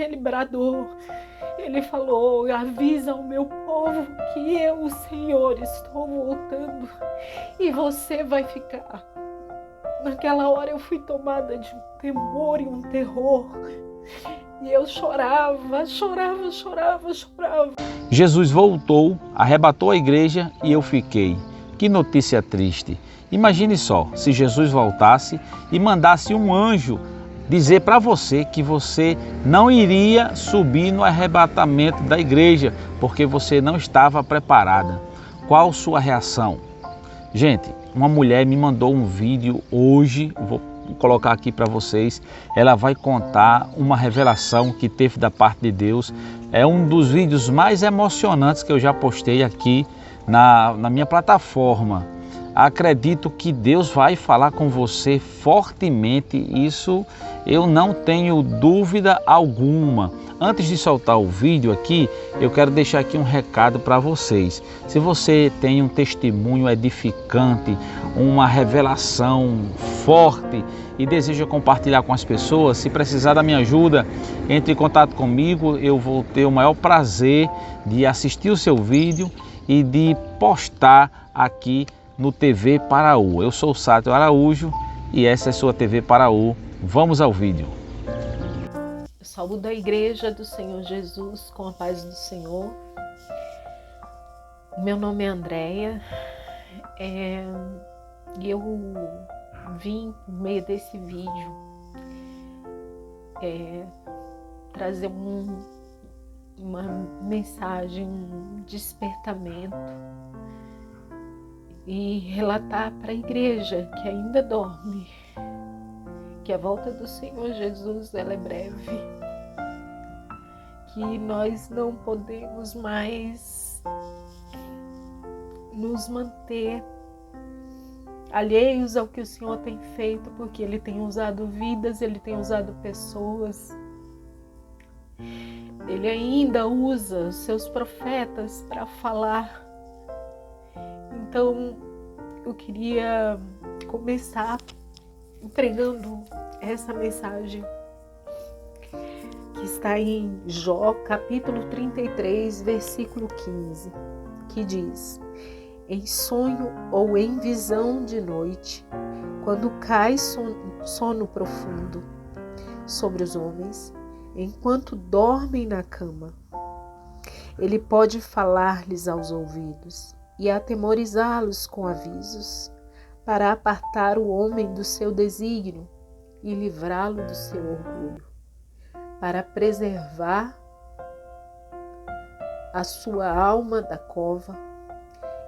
ele bradou, ele falou: avisa o meu povo que eu, o Senhor, estou voltando e você vai ficar. Naquela hora eu fui tomada de um temor e um terror. E eu chorava. Jesus voltou, arrebatou a igreja e eu fiquei. Que notícia triste. Imagine só, se Jesus voltasse e mandasse um anjo dizer para você que você não iria subir no arrebatamento da igreja, porque você não estava preparada. Qual sua reação? Gente, uma mulher me mandou um vídeo hoje, vou colocar aqui para vocês. Ela vai contar uma revelação que teve da parte de Deus. É um dos vídeos mais emocionantes que eu já postei aqui na minha plataforma. Acredito que Deus vai falar com você fortemente, isso eu não tenho dúvida alguma. Antes de soltar o vídeo aqui, eu quero deixar aqui um recado para vocês. Se você tem um testemunho edificante, uma revelação forte e deseja compartilhar com as pessoas, se precisar da minha ajuda, entre em contato comigo, eu vou ter o maior prazer de assistir o seu vídeo e de postar aqui no TV Paraú. Eu sou o Sátio Araújo e essa é a sua TV Paraú. Vamos ao vídeo. Eu saúdo a igreja do Senhor Jesus com a paz do Senhor. Meu nome é Andréia e eu vim por meio desse vídeo trazer uma mensagem, um despertamento e relatar para a igreja que ainda dorme que a volta do Senhor Jesus ela é breve, que nós não podemos mais nos manter alheios ao que o Senhor tem feito, porque Ele tem usado vidas, Ele tem usado pessoas. Ele ainda usa os seus profetas para falar. Então, eu queria começar entregando essa mensagem que está em Jó, capítulo 33, versículo 15, que diz: em sonho ou em visão de noite, quando cai sono profundo sobre os homens, enquanto dormem na cama, ele pode falar-lhes aos ouvidos e atemorizá-los com avisos, para apartar o homem do seu desígnio e livrá-lo do seu orgulho, para preservar a sua alma da cova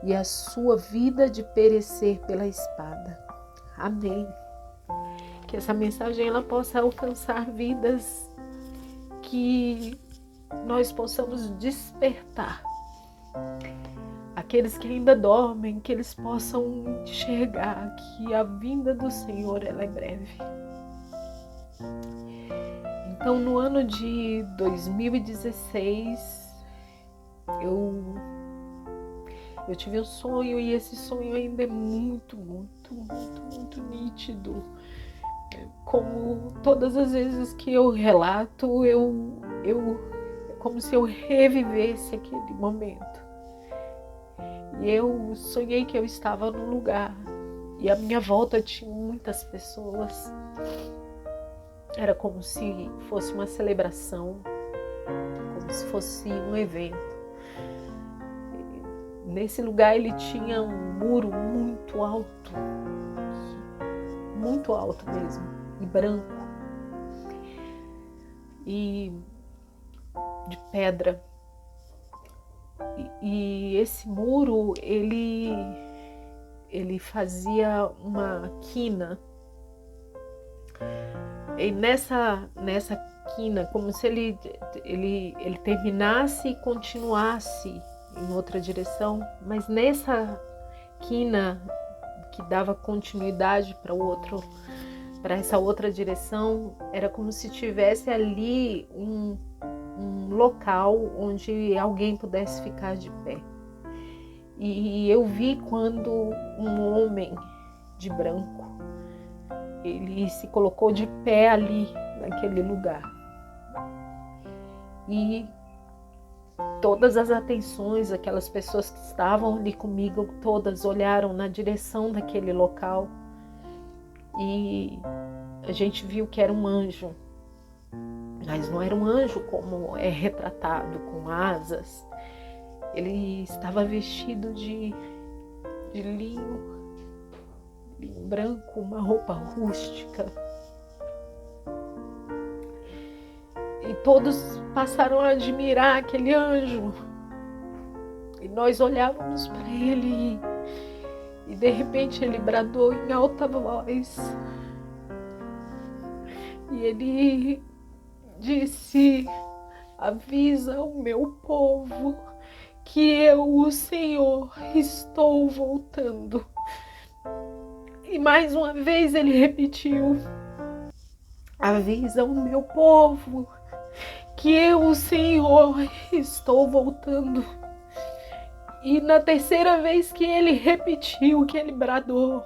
e a sua vida de perecer pela espada. Amém. Que essa mensagem ela possa alcançar vidas, que nós possamos despertar aqueles que ainda dormem, que eles possam enxergar que a vinda do Senhor ela é breve. Então, no ano de 2016, eu tive um sonho, e esse sonho ainda é muito nítido. Como todas as vezes que eu relato, é como se eu revivesse aquele momento. E eu sonhei que eu estava num lugar e à minha volta tinha muitas pessoas. Era como se fosse uma celebração, como se fosse um evento. Nesse lugar ele tinha um muro muito alto mesmo, e branco, e de pedra. E esse muro, ele fazia uma quina. E nessa quina, como se ele terminasse e continuasse em outra direção, mas nessa quina que dava continuidade para essa outra direção, era como se tivesse ali um local onde alguém pudesse ficar de pé. E eu vi quando um homem de branco, ele se colocou de pé ali naquele lugar. E todas as atenções, aquelas pessoas que estavam ali comigo, todas olharam na direção daquele local. E a gente viu que era um anjo, mas não era um anjo como é retratado, com asas. Ele estava vestido de linho branco, uma roupa rústica. E todos passaram a admirar aquele anjo. E nós olhávamos para ele e de repente ele bradou em alta voz. E ele disse: avisa o meu povo que eu, o Senhor, estou voltando. E mais uma vez ele repetiu: avisa o meu povo que eu, o Senhor, estou voltando. E na terceira vez que ele repetiu, que ele bradou,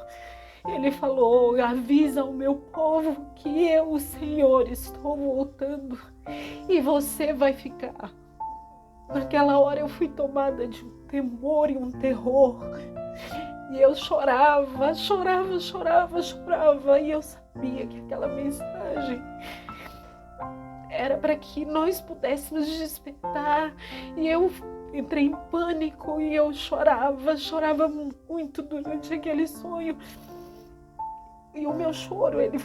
ele falou: avisa o meu povo que eu, o Senhor, estou voltando e você vai ficar. Naquela hora eu fui tomada de um temor e um terror. E eu chorava. E eu sabia que aquela mensagem era para que nós pudéssemos despertar. E eu entrei em pânico e eu chorava muito durante aquele sonho. E o meu choro, ele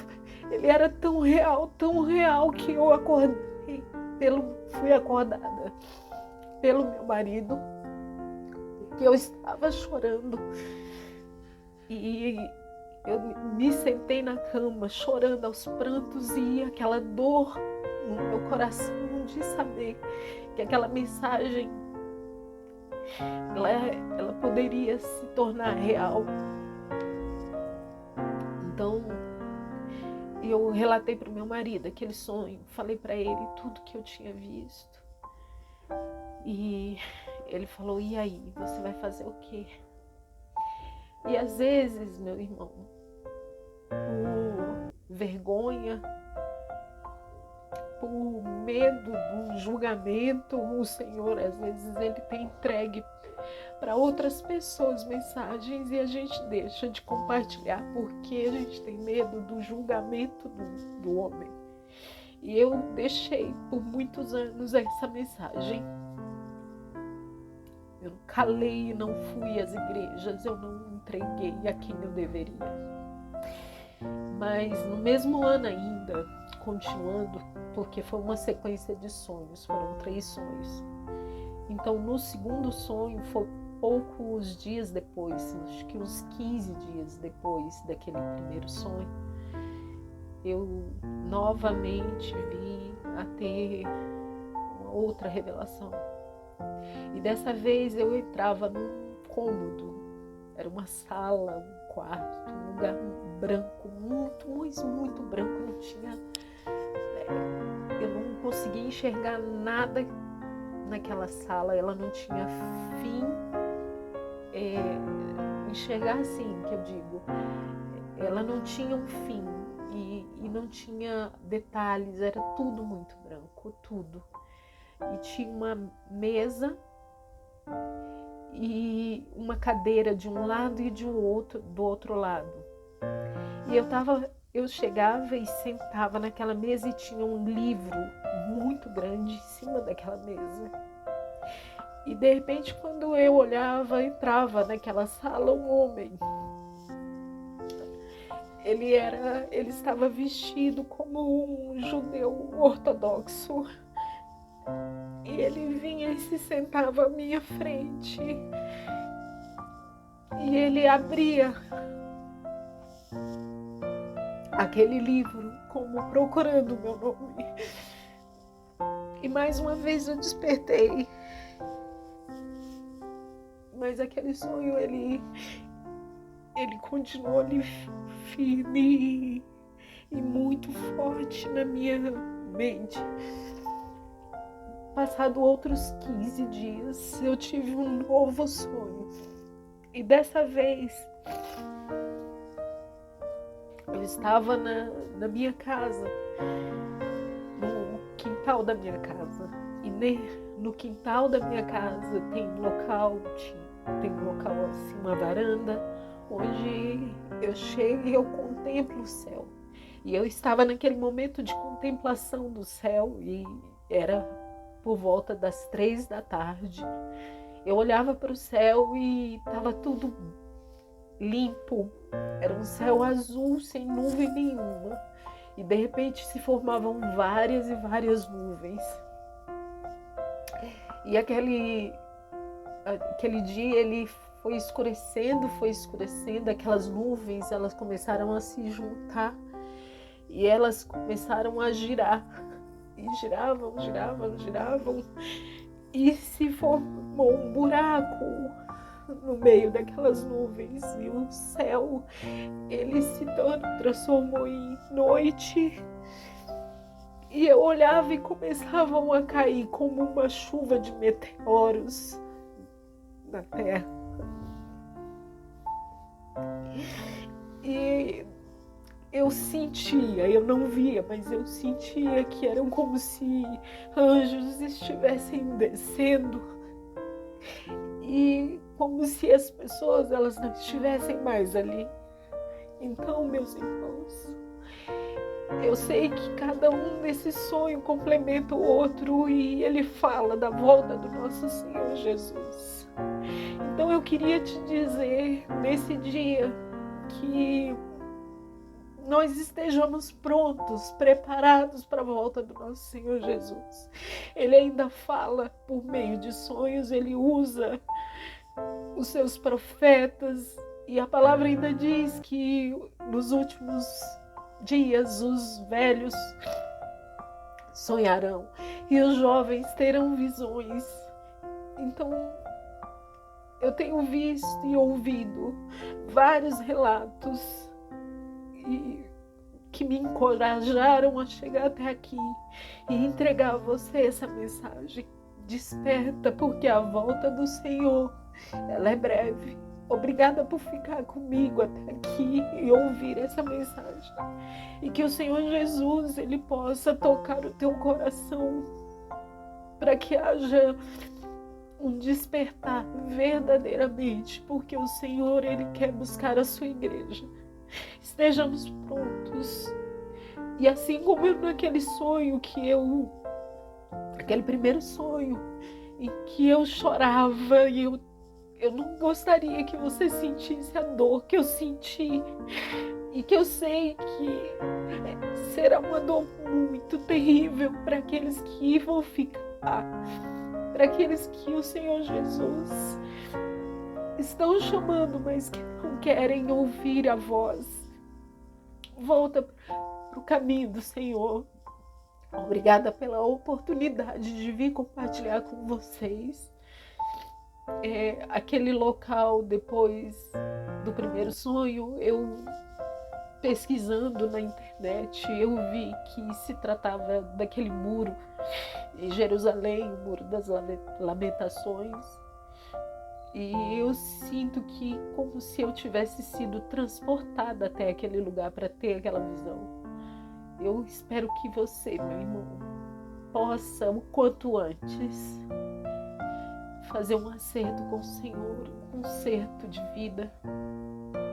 era tão real que eu acordei, fui acordada pelo meu marido, que eu estava chorando. E eu me sentei na cama, chorando aos prantos, e aquela dor no meu coração de saber que aquela mensagem ela poderia se tornar real. Então eu relatei para o meu marido aquele sonho, falei para ele tudo que eu tinha visto. E ele falou: e aí, você vai fazer o quê? E às vezes, meu irmão, por vergonha, por medo do julgamento, o Senhor às vezes ele tem entregue para outras pessoas mensagens e a gente deixa de compartilhar porque a gente tem medo do julgamento do homem. E eu deixei por muitos anos essa mensagem. Eu calei, não fui às igrejas, eu não entreguei a quem eu deveria. Mas no mesmo ano ainda, continuando, porque foi uma sequência de sonhos, foram 3 sonhos. Então no segundo sonho, foi poucos dias depois, acho que uns 15 dias depois daquele primeiro sonho, eu novamente vi a ter uma outra revelação. E dessa vez eu entrava num cômodo, era uma sala, um quarto, um lugar branco, muito branco, não tinha, eu não conseguia enxergar nada naquela sala, ela não tinha fim, enxergar assim que eu digo, ela não tinha um fim e não tinha detalhes, era tudo muito branco, tudo. E tinha uma mesa e uma cadeira de um lado e do outro lado. E eu chegava e sentava naquela mesa e tinha um livro muito grande em cima daquela mesa. E de repente, quando eu olhava, entrava naquela sala um homem. Ele estava vestido como um judeu ortodoxo. E ele vinha e se sentava à minha frente. E ele abria aquele livro como procurando o meu nome. E mais uma vez eu despertei. Mas aquele sonho, ele continuou ali firme e muito forte na minha mente. Passado outros 15 dias, eu tive um novo sonho. E dessa vez, eu estava na minha casa, no quintal da minha casa. E no quintal da minha casa tem um local assim, uma varanda, onde eu chego e eu contemplo o céu. E eu estava naquele momento de contemplação do céu e era por volta das 3 da tarde. Eu olhava para o céu e estava tudo limpo, era um céu azul sem nuvem nenhuma. E de repente se formavam várias e várias nuvens. E aquele dia ele foi escurecendo, aquelas nuvens, elas começaram a se juntar e elas começaram a girar. E giravam, e se formou um buraco no meio daquelas nuvens e o céu, ele se transformou em noite. E eu olhava e começavam a cair como uma chuva de meteoros na terra. E eu sentia, eu não via, mas eu sentia que eram como se anjos estivessem descendo e como se as pessoas elas não estivessem mais ali. Então, meus irmãos, eu sei que cada um desse sonho complementa o outro e ele fala da volta do nosso Senhor Jesus. Então eu queria te dizer nesse dia que nós estejamos prontos, preparados para a volta do nosso Senhor Jesus. Ele ainda fala por meio de sonhos, ele usa os seus profetas e a palavra ainda diz que nos últimos dias os velhos sonharão e os jovens terão visões. Então eu tenho visto e ouvido vários relatos que me encorajaram a chegar até aqui e entregar a você essa mensagem. Desperta, porque a volta do Senhor, ela é breve. Obrigada por ficar comigo até aqui e ouvir essa mensagem. E que o Senhor Jesus, ele possa tocar o teu coração para que haja um despertar verdadeiramente, porque o Senhor, ele quer buscar a sua igreja. Estejamos prontos. E assim como eu naquele sonho aquele primeiro sonho em que eu chorava e eu não gostaria que você sentisse a dor que eu senti e que eu sei que será uma dor muito terrível para aqueles que vão ficar, para aqueles que o Senhor Jesus estão chamando, mas que não querem ouvir a voz. Volta para o caminho do Senhor. Obrigada pela oportunidade de vir compartilhar com vocês. Aquele local, depois do primeiro sonho, eu pesquisando na internet, eu vi que se tratava daquele muro em Jerusalém, o Muro das Lamentações. E eu sinto que como se eu tivesse sido transportada até aquele lugar para ter aquela visão. Eu espero que você, meu irmão, possa o quanto antes fazer um acerto com o Senhor, um conserto de vida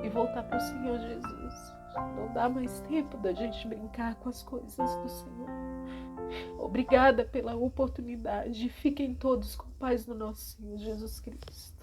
e voltar para o Senhor Jesus. Não dá mais tempo da gente brincar com as coisas do Senhor. Obrigada pela oportunidade. Fiquem todos com paz no nosso Senhor Jesus Cristo.